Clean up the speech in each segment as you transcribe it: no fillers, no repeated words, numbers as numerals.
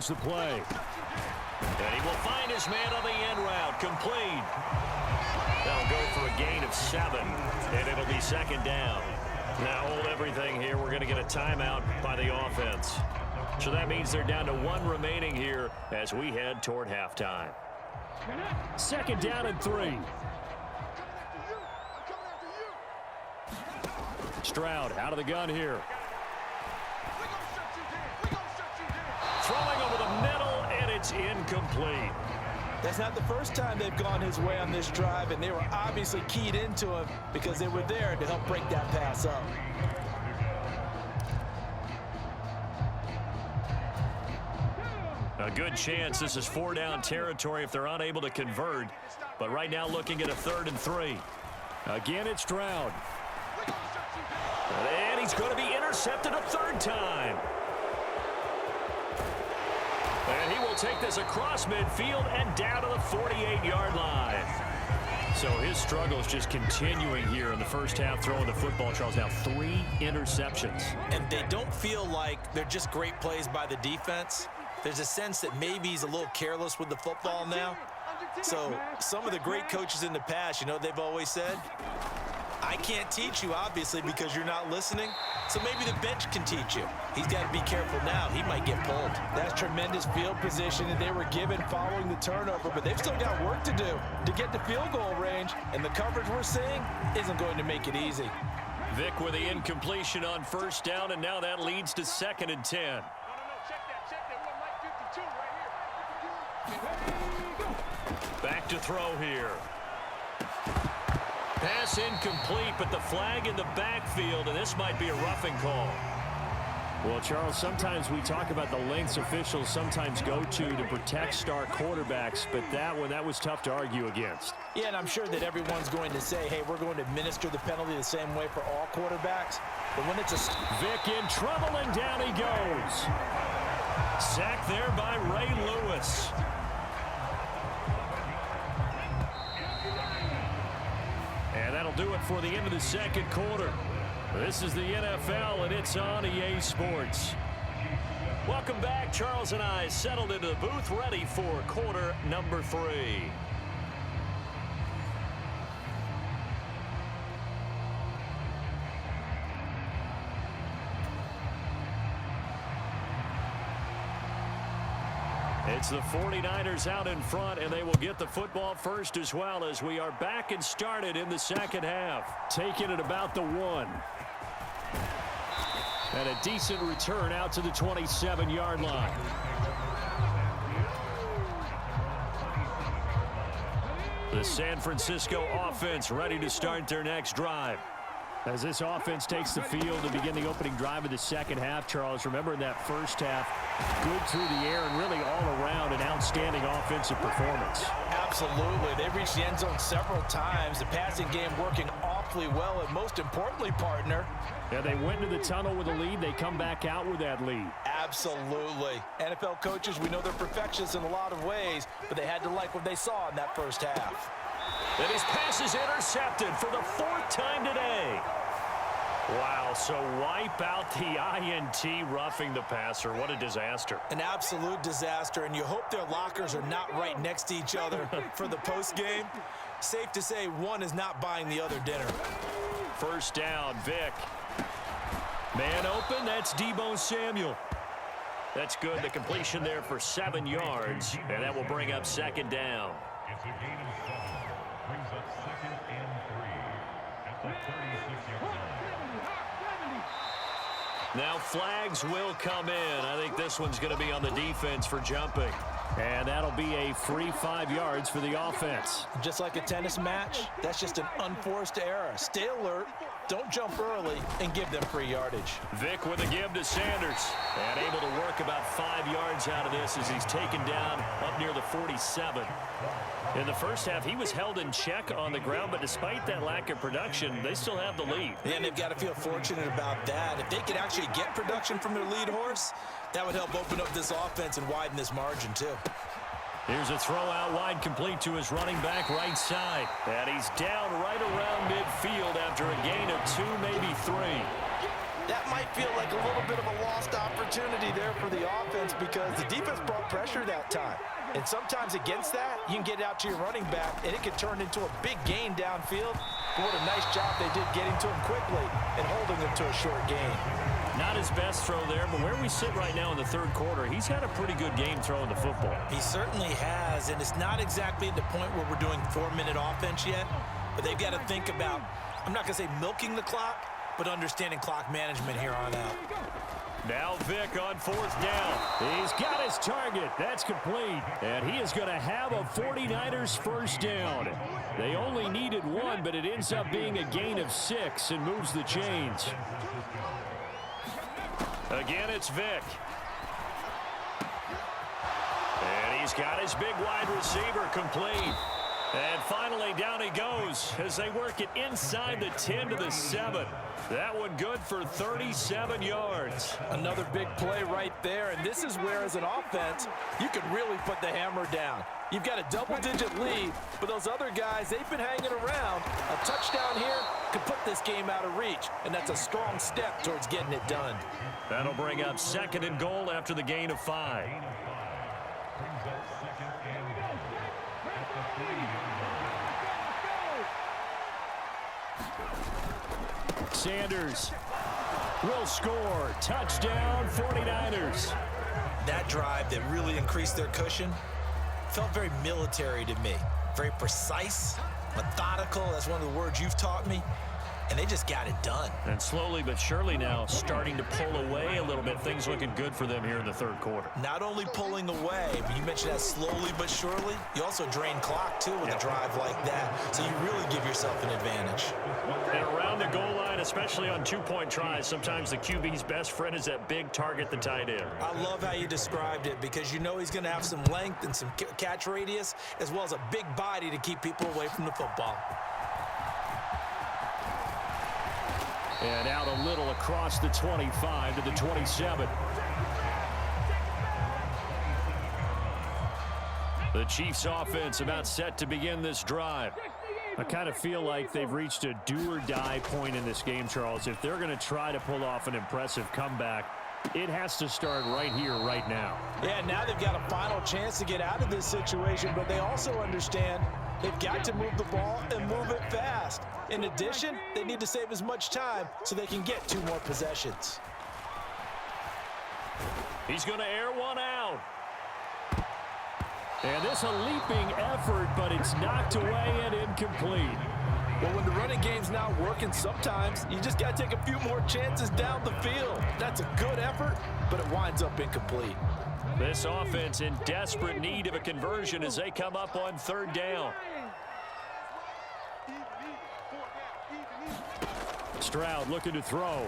The play. And he will find his man on the end route. Complete. That'll go for a gain of 7. And it'll be second down. Now hold everything here. We're going to get a timeout by the offense. So that means they're down to 1 remaining here as we head toward halftime. Second down and 3. Stroud out of the gun here. Throwing over the middle, and it's incomplete. That's not the first time they've gone his way on this drive, and they were obviously keyed into him because they were there to help break that pass up. A good chance this is 4-down territory if they're unable to convert. But right now looking at a 3rd and 3. Again, it's Stroud. And he's going to be intercepted a 3rd time. And he will take this across midfield and down to the 48-yard line. So his struggles just continuing here in the first half, throwing the football. Charles, now 3 interceptions. And they don't feel like they're just great plays by the defense. There's a sense that maybe he's a little careless with the football now. So some of the great coaches in the past, you know, they've always said, I can't teach you, obviously, because you're not listening. So maybe the bench can teach you. He's got to be careful now. He might get pulled. That's tremendous field position that they were given following the turnover, but they've still got work to do to get to field goal range, and the coverage we're seeing isn't going to make it easy. Vic with the incompletion on 1st down, and now that leads to 2nd and 10. Back to throw here. Pass incomplete, but the flag in the backfield, and this might be a roughing call. Well, Charles, sometimes we talk about the lengths officials sometimes go to protect star quarterbacks, but that was tough to argue against. Yeah, and I'm sure that everyone's going to say, hey, we're going to administer the penalty the same way for all quarterbacks. But when it's a... Vic in trouble, and down he goes. Sacked there by Ray Lewis. And that'll do it for the end of the 2nd quarter. This is the NFL, and it's on EA Sports. Welcome back. Charles and I settled into the booth, ready for quarter number 3. It's the 49ers out in front, and they will get the football first as well as we are back and started in the 2nd half. Taking it about the 1. And a decent return out to the 27-yard line. The San Francisco offense ready to start their next drive. As this offense takes the field to begin the opening drive of the 2nd half, Charles, remember in that 1st half, good through the air and really all around an outstanding offensive performance. Absolutely. They reached the end zone several times. The passing game working awfully well, and most importantly, partner. Yeah, they went into the tunnel with a lead. They come back out with that lead. Absolutely. NFL coaches, we know they're perfectionists in a lot of ways, but they had to like what they saw in that 1st half. And his pass is intercepted for the 4th time today. Wow, so wipe out the INT, roughing the passer. What a disaster. An absolute disaster, and you hope their lockers are not right next to each other for the postgame. Safe to say one is not buying the other dinner. 1st down, Vic. Man open, that's Deebo Samuel. That's good, the completion there for 7 yards, and that will bring up 2nd down. It's a gain of 7. Brings up 2nd and 3 at the 36-yard line. Now flags will come in. I think this one's going to be on the defense for jumping. And that'll be a free 5 yards for the offense. Just like a tennis match, that's just an unforced error. Stay alert, don't jump early, and give them free yardage. Vic with a give to Sanders. And able to work about 5 yards out of this as he's taken down up near the 47. In the 1st half, he was held in check on the ground, but despite that lack of production, they still have the lead. Yeah, and they've got to feel fortunate about that. If they could actually get production from their lead horse, that would help open up this offense and widen this margin, too. Here's a throw out wide, complete to his running back right side. And he's down right around midfield after a gain of 2, maybe 3. that might feel like a little bit of a lost opportunity there for the offense because the defense brought pressure that time. And sometimes against that, you can get out to your running back, and it can turn into a big gain downfield. But what a nice job they did getting to him quickly and holding him to a short gain. Not his best throw there, but where we sit right now in the third quarter, he's had a pretty good game throwing the football. He certainly has, and it's not exactly at the point where we're doing 4-minute offense yet, but they've got to think about, I'm not going to say milking the clock, but understanding clock management here on out. Now Vick on fourth down. He's got his target. That's complete. And he is going to have a 49ers first down. They only needed one, but it ends up being a gain of 6 and moves the chains. Again, it's Vick. And he's got his big wide receiver complete. And finally, down he goes as they work it inside the 10 to the 7. That one good for 37 yards. Another big play right there, and this is where, as an offense, you can really put the hammer down. You've got a double-digit lead, but those other guys, they've been hanging around. A touchdown here could put this game out of reach, and that's a strong step towards getting it done. That'll bring up 2nd and goal after the gain of 5. Brings up 2nd and goal at the 3. Sanders will score. Touchdown, 49ers. That drive that really increased their cushion felt very military to me. Very precise, methodical. That's one of the words you've taught me. And they just got it done. And slowly but surely now starting to pull away a little bit. Things looking good for them here in the third quarter. Not only pulling away, but you mentioned that slowly but surely. You also drain clock, too, with a drive like that. So you really give yourself an advantage. And around the goal line, especially on two-point tries, sometimes the QB's best friend is that big target, the tight end. I love how you described it because you know he's going to have some length and some catch radius as well as a big body to keep people away from the football. And out a little across the 25 to the 27. The Chiefs offense about set to begin this drive. I kind of feel like they've reached a do-or-die point in this game, Charles. If they're going to try to pull off an impressive comeback, it has to start right here, right now. Yeah, now they've got a final chance to get out of this situation, but they also understand they've got to move the ball and move it fast. In addition, they need to save as much time so they can get 2 more possessions. He's going to air one out. And this a leaping effort, but it's knocked away and incomplete. Well, when the running game's not working, sometimes you just got to take a few more chances down the field. That's a good effort, but it winds up incomplete. This offense in desperate need of a conversion as they come up on 3rd down. Stroud looking to throw.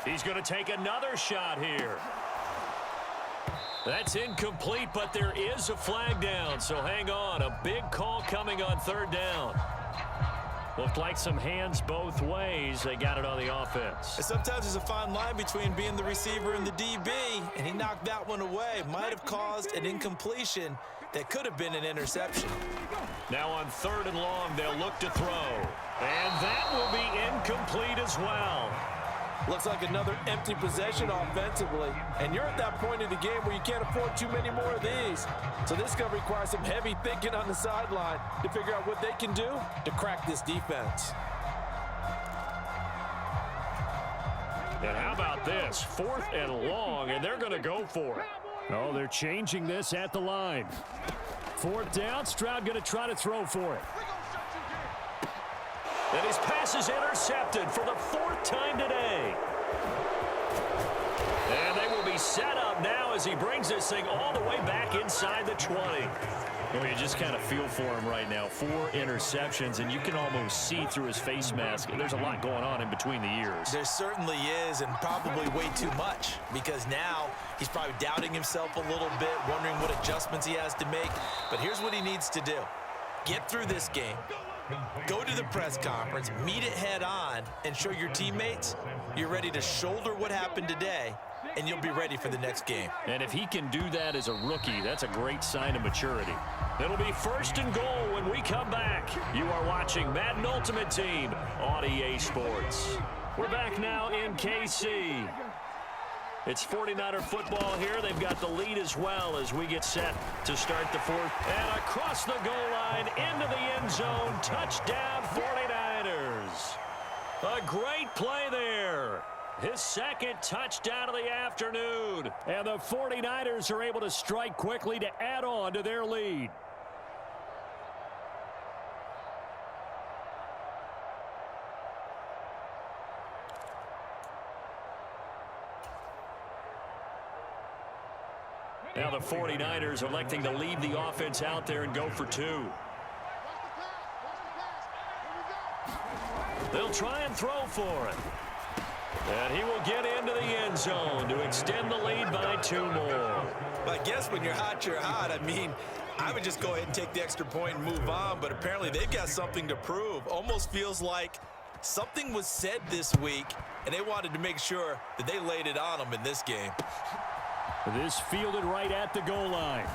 He's going to take another shot here. That's incomplete, but there is a flag down, so hang on. A big call coming on 3rd down. Looked like some hands both ways. They got it on the offense. And sometimes there's a fine line between being the receiver and the DB, and he knocked that one away. Might have caused an incompletion that could have been an interception. Now on 3rd and long, they'll look to throw. And that will be incomplete as well. Looks like another empty possession offensively. And you're at that point in the game where you can't afford too many more of these. So this is going to require some heavy thinking on the sideline to figure out what they can do to crack this defense. And how about this? 4th and long, and they're going to go for it. Oh, they're changing this at the line. 4th down, Stroud going to try to throw for it. And his pass is intercepted for the 4th time today. And they will be set up now as he brings this thing all the way back inside the 20. Well, you just kind of feel for him right now. 4 interceptions, and you can almost see through his face mask. There's a lot going on in between the ears. There certainly is, and probably way too much, because now he's probably doubting himself a little bit, wondering what adjustments he has to make. But here's what he needs to do. Get through this game. Go to the press conference, meet it head on, and show your teammates you're ready to shoulder what happened today, and you'll be ready for the next game. And if he can do that as a rookie, that's a great sign of maturity. It'll be 1st and goal when we come back. You are watching Madden Ultimate Team on EA Sports. We're back now in KC. It's 49er football here. They've got the lead as well as we get set to start the fourth. And across the goal line, into the end zone. Touchdown, 49ers. A great play there. His second touchdown of the afternoon. And the 49ers are able to strike quickly to add on to their lead. Now the 49ers electing to leave the offense out there and go for two. They'll try and throw for it. And he will get into the end zone to extend the lead by 2 more. I guess when you're hot, you're hot. I mean, I would just go ahead and take the extra point and move on, but apparently they've got something to prove. Almost feels like something was said this week, and they wanted to make sure that they laid it on them in this game. This fielded right at the goal line.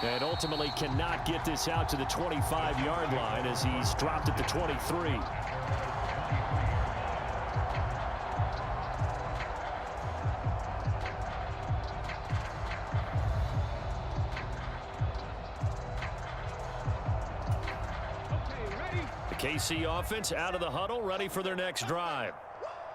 And ultimately cannot get this out to the 25-yard line as he's dropped at the 23. The KC offense out of the huddle, ready for their next drive.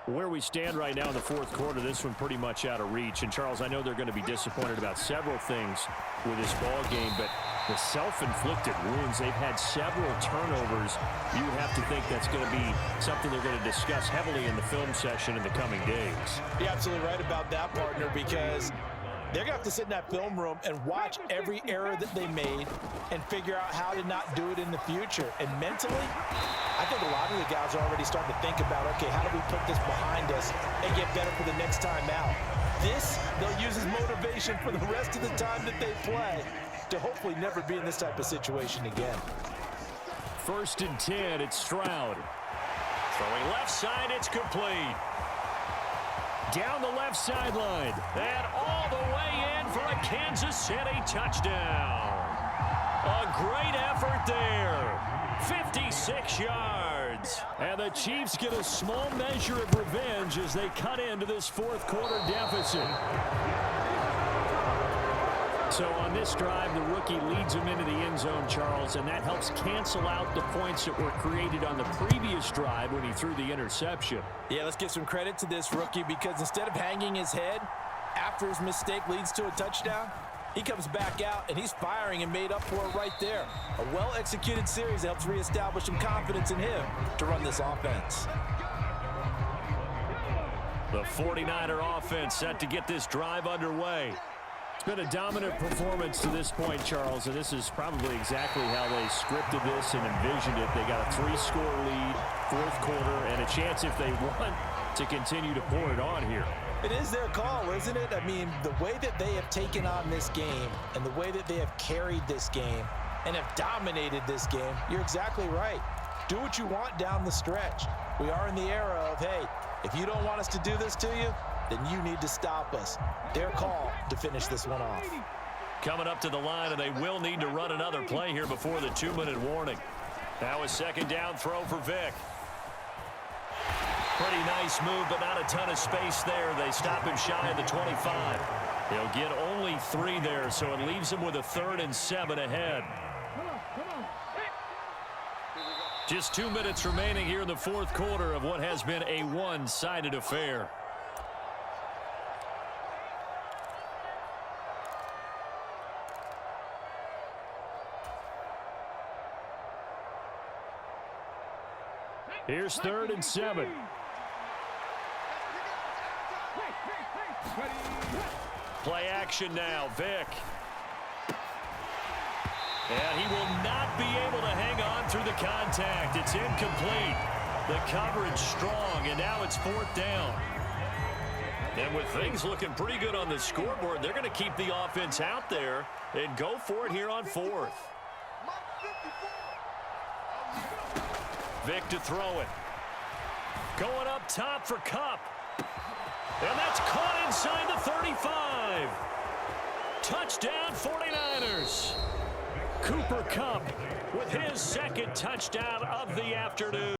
Where we stand right now in the fourth quarter, this one pretty much out of reach. And, Charles, I know they're going to be disappointed about several things with this ball game, but the self-inflicted wounds, they've had several turnovers. You have to think that's going to be something they're going to discuss heavily in the film session in the coming days. You're absolutely right about that, partner, because they're going to have to sit in that film room and watch every error that they made and figure out how to not do it in the future. And mentally, I think a lot of the guys are already starting to think about, okay, how do we put this behind us and get better for the next time out? This, they'll use as motivation for the rest of the time that they play to hopefully never be in this type of situation again. 1st and 10, it's Stroud. Throwing left side, it's complete. Down the left sideline. And all the way in for a Kansas City touchdown. A great effort there. 56 yards. And the Chiefs get a small measure of revenge as they cut into this fourth quarter deficit. So on this drive, the rookie leads them into the end zone, Charles, and that helps cancel out the points that were created on the previous drive when he threw the interception. Yeah, let's give some credit to this rookie because instead of hanging his head after his mistake leads to a touchdown, he comes back out and he's firing and made up for it right there. A well-executed series helps reestablish some confidence in him to run this offense. The 49er offense set to get this drive underway. It's been a dominant performance to this point, Charles, and this is probably exactly how they scripted this and envisioned it. They got a 3-score lead, fourth quarter, and a chance if they want to continue to pour it on here. It is their call, isn't it? I mean, the way that they have taken on this game and the way that they have carried this game and have dominated this game, you're exactly right. Do what you want down the stretch. We are in the era of, hey, if you don't want us to do this to you, then you need to stop us. Their call to finish this one off. Coming up to the line, and they will need to run another play here before the 2-minute warning. Now a 2nd down throw for Vick. Pretty nice move, but not a ton of space there. They stop him shy of the 25. They'll get only 3 there, so it leaves them with a 3rd and 7 ahead. Just 2 minutes remaining here in the fourth quarter of what has been a one-sided affair. Here's 3rd and 7. Play action now, Vick. And he will not be able to hang on through the contact. It's incomplete. The coverage strong, and now it's 4th down. And with things looking pretty good on the scoreboard, they're going to keep the offense out there and go for it here on 4th. Vick to throw it. Going up top for Kupp. And that's caught inside the 35. Touchdown 49ers. Cooper Kupp with his 2nd touchdown of the afternoon.